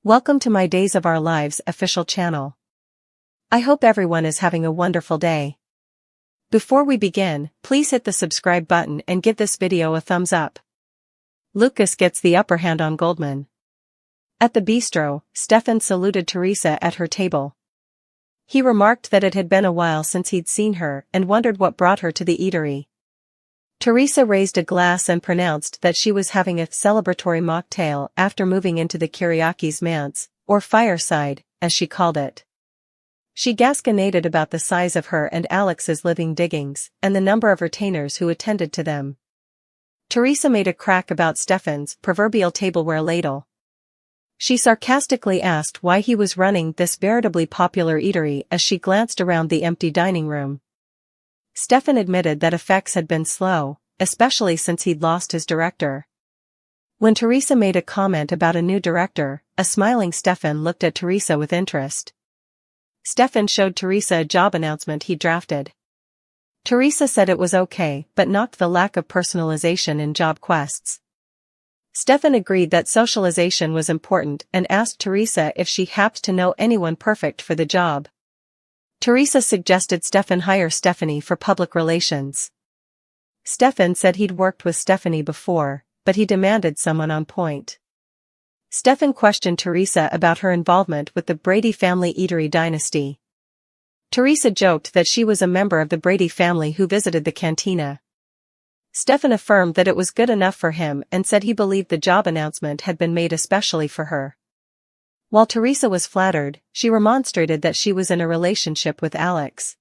Welcome to my Days of Our Lives official channel. I hope everyone is having a wonderful day. Before we begin, please hit the subscribe button and give this video a thumbs up. Lucas gets the upper hand on Goldman. At the bistro, Stefan saluted Teresa at her table. He remarked that it had been a while since he'd seen her and wondered what brought her to the eatery. Teresa raised a glass and pronounced that she was having a celebratory mocktail after moving into the Kiriaki's manse, or fireside, as she called it. She gasconaded about the size of her and Alex's living diggings, and the number of retainers who attended to them. Teresa made a crack about Stefan's proverbial tableware ladle. She sarcastically asked why he was running this veritably popular eatery as she glanced around the empty dining room. Stefan admitted that effects had been slow, especially since he'd lost his director. When Teresa made a comment about a new director, a smiling Stefan looked at Teresa with interest. Stefan showed Teresa a job announcement he drafted. Teresa said it was okay but knocked the lack of personalization in job quests. Stefan agreed that socialization was important and asked Teresa if she happened to know anyone perfect for the job. Teresa suggested Stefan hire Stephanie for public relations. Stefan said he'd worked with Stephanie before, but he demanded someone on point. Stefan questioned Teresa about her involvement with the Brady family eatery dynasty. Teresa joked that she was a member of the Brady family who visited the cantina. Stefan affirmed that it was good enough for him and said he believed the job announcement had been made especially for her. While Teresa was flattered, she remonstrated that she was in a relationship with Alex.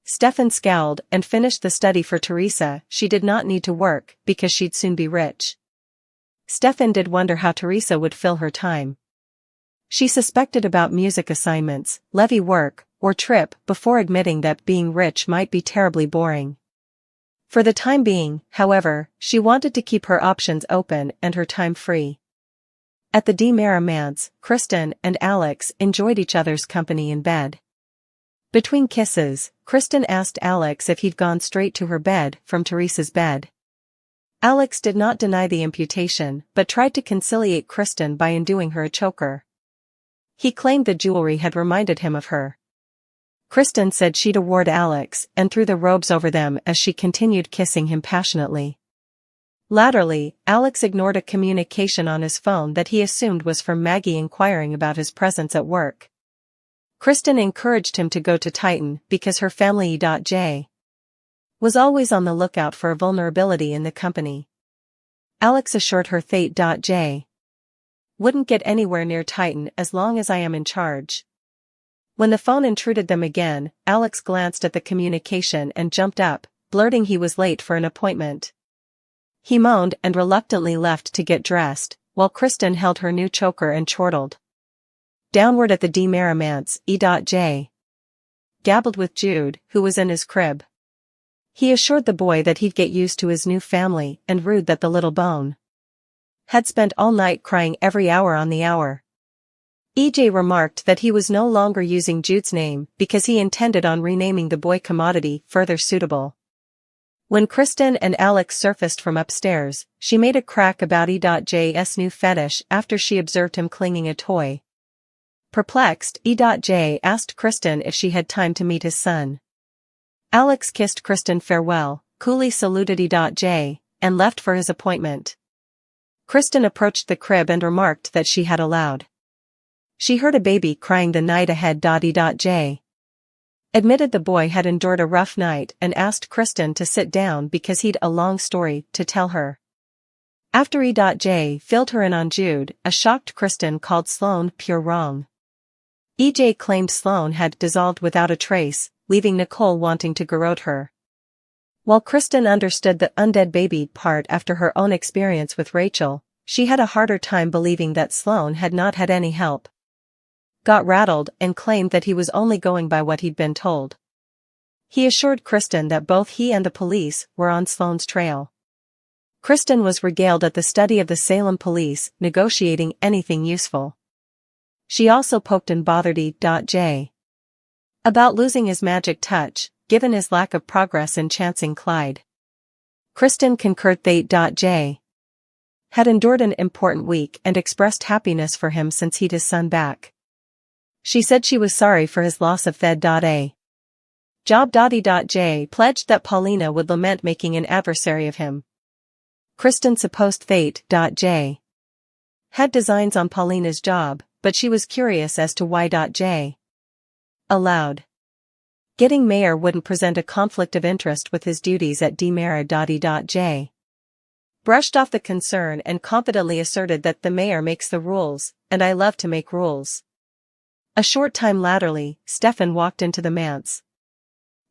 Stefan scowled and finished the study for Teresa. She did not need to work because she'd soon be rich. Stefan did wonder how Teresa would fill her time. She suspected about music assignments, levy work, or trip before admitting that being rich might be terribly boring. For the time being, however, she wanted to keep her options open and her time free. At the De Mera manse, Kristen and Alex enjoyed each other's company in bed. Between kisses, Kristen asked Alex if he'd gone straight to her bed from Teresa's bed. Alex did not deny the imputation but tried to conciliate Kristen by undoing her a choker. He claimed the jewelry had reminded him of her. Kristen said she'd award Alex and threw the robes over them as she continued kissing him passionately. Latterly, Alex ignored a communication on his phone that he assumed was from Maggie inquiring about his presence at work. Kristen encouraged him to go to Titan because her family E.J. was always on the lookout for a vulnerability in the company. Alex assured her J. wouldn't get anywhere near Titan as long as I am in charge. When the phone intruded them again, Alex glanced at the communication and jumped up, blurting he was late for an appointment. He moaned and reluctantly left to get dressed, while Kristen held her new choker and chortled. Downward at the De Mera manse, E.J. gabbled with Jude, who was in his crib. He assured the boy that he'd get used to his new family and rude that the little bone had spent all night crying every hour on the hour. E.J. remarked that he was no longer using Jude's name because he intended on renaming the boy Commodity further suitable. When Kristen and Alex surfaced from upstairs, she made a crack about E.J.'s new fetish after she observed him clinging a toy. Perplexed, E.J. asked Kristen if she had time to meet his son. Alex kissed Kristen farewell, coolly saluted E.J., and left for his appointment. Kristen approached the crib and remarked that she had allowed. She heard a baby crying the night ahead. E.J. admitted the boy had endured a rough night and asked Kristen to sit down because he'd a long story to tell her. After E.J. filled her in on Jude, a shocked Kristen called Sloane pure wrong. E.J. claimed Sloane had dissolved without a trace, leaving Nicole wanting to garrote her. While Kristen understood the undead baby part after her own experience with Rachel, she had a harder time believing that Sloane had not had any help. Got rattled and claimed that he was only going by what he'd been told. He assured Kristen that both he and the police were on Sloane's trail. Kristen was regaled at the study of the Salem police negotiating anything useful. She also poked and bothered E.J. about losing his magic touch, given his lack of progress in chancing Clyde. Kristen concurred with E.J. had endured an important week and expressed happiness for him since he'd his son back. She said she was sorry for his loss of Fed.A. Job. J pledged that Paulina would lament making an adversary of him. Kristen supposed fate. J had designs on Paulina's job, but she was curious as to why. J allowed. Getting mayor wouldn't present a conflict of interest with his duties at Demera. J brushed off the concern and confidently asserted that the mayor makes the rules, and I love to make rules. A short time laterally, Stefan walked into the manse.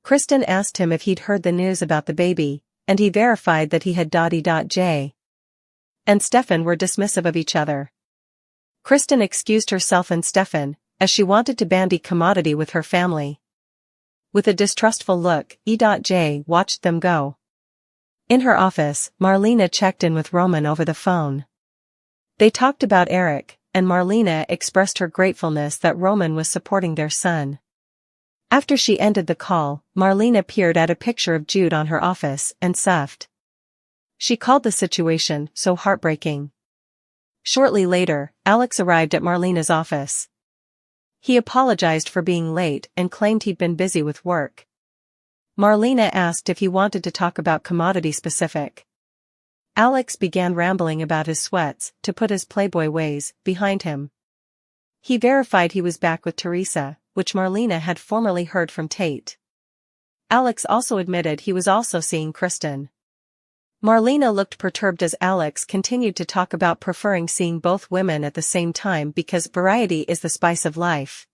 Kristen asked him if he'd heard the news about the baby, and he verified that he had. J and Stefan were dismissive of each other. Kristen excused herself and Stefan, as she wanted to bandy commodity with her family. With a distrustful look, J watched them go. In her office, Marlena checked in with Roman over the phone. They talked about Eric, and Marlena expressed her gratefulness that Roman was supporting their son. After she ended the call, Marlena peered at a picture of Jude on her office and soughed. She called the situation so heartbreaking. Shortly later, Alex arrived at Marlena's office. He apologized for being late and claimed he'd been busy with work. Marlena asked if he wanted to talk about commodity specific. Alex began rambling about his sweats, to put his playboy ways behind him. He verified he was back with Teresa, which Marlena had formerly heard from Tate. Alex also admitted he was also seeing Kristen. Marlena looked perturbed as Alex continued to talk about preferring seeing both women at the same time because variety is the spice of life.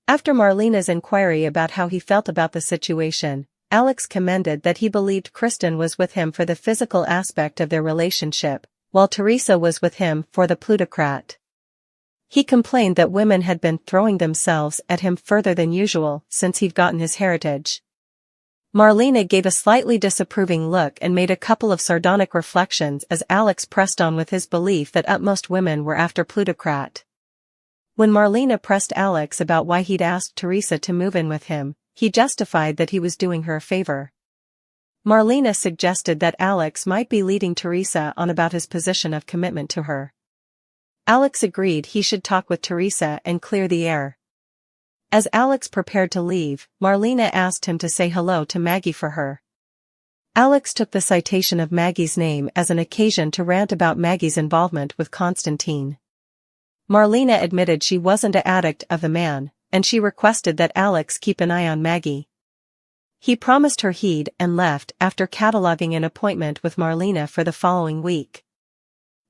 After Marlena's inquiry about how he felt about the situation, Alex commended that he believed Kristen was with him for the physical aspect of their relationship, while Teresa was with him for the plutocrat. He complained that women had been throwing themselves at him further than usual since he'd gotten his heritage. Marlena gave a slightly disapproving look and made a couple of sardonic reflections as Alex pressed on with his belief that utmost women were after plutocrat. When Marlena pressed Alex about why he'd asked Teresa to move in with him, he justified that he was doing her a favor. Marlena suggested that Alex might be leading Teresa on about his position of commitment to her. Alex agreed he should talk with Teresa and clear the air. As Alex prepared to leave, Marlena asked him to say hello to Maggie for her. Alex took the citation of Maggie's name as an occasion to rant about Maggie's involvement with Constantine. Marlena admitted she wasn't an addict of the man, and she requested that Alex keep an eye on Maggie. He promised her he'd and left after cataloging an appointment with Marlena for the following week.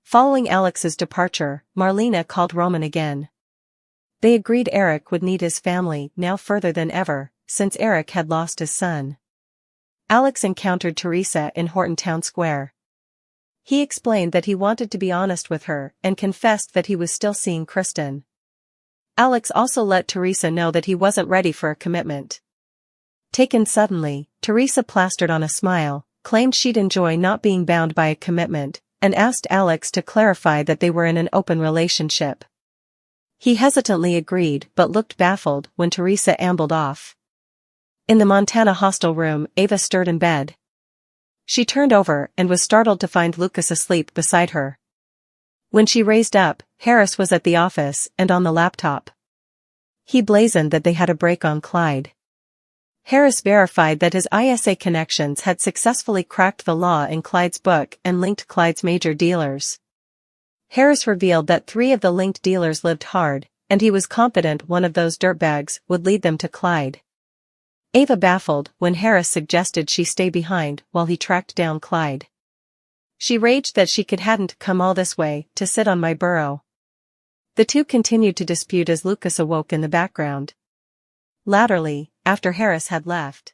Following Alex's departure, Marlena called Roman again. They agreed Eric would need his family now further than ever, since Eric had lost his son. Alex encountered Teresa in Horton Town Square. He explained that he wanted to be honest with her and confessed that he was still seeing Kristen. Alex also let Teresa know that he wasn't ready for a commitment. Taken suddenly, Teresa plastered on a smile, claimed she'd enjoy not being bound by a commitment, and asked Alex to clarify that they were in an open relationship. He hesitantly agreed but looked baffled when Teresa ambled off. In the Montana hostel room, Ava stirred in bed. She turned over and was startled to find Lucas asleep beside her. When she raised up, Harris was at the office and on the laptop. He blazoned that they had a break on Clyde. Harris verified that his ISA connections had successfully cracked the law in Clyde's book and linked Clyde's major dealers. Harris revealed that 3 of the linked dealers lived hard, and he was confident one of those dirtbags would lead them to Clyde. Ava baffled when Harris suggested she stay behind while he tracked down Clyde. She raged that she hadn't come all this way to sit on my burrow. The two continued to dispute as Lucas awoke in the background. Latterly, after Harris had left,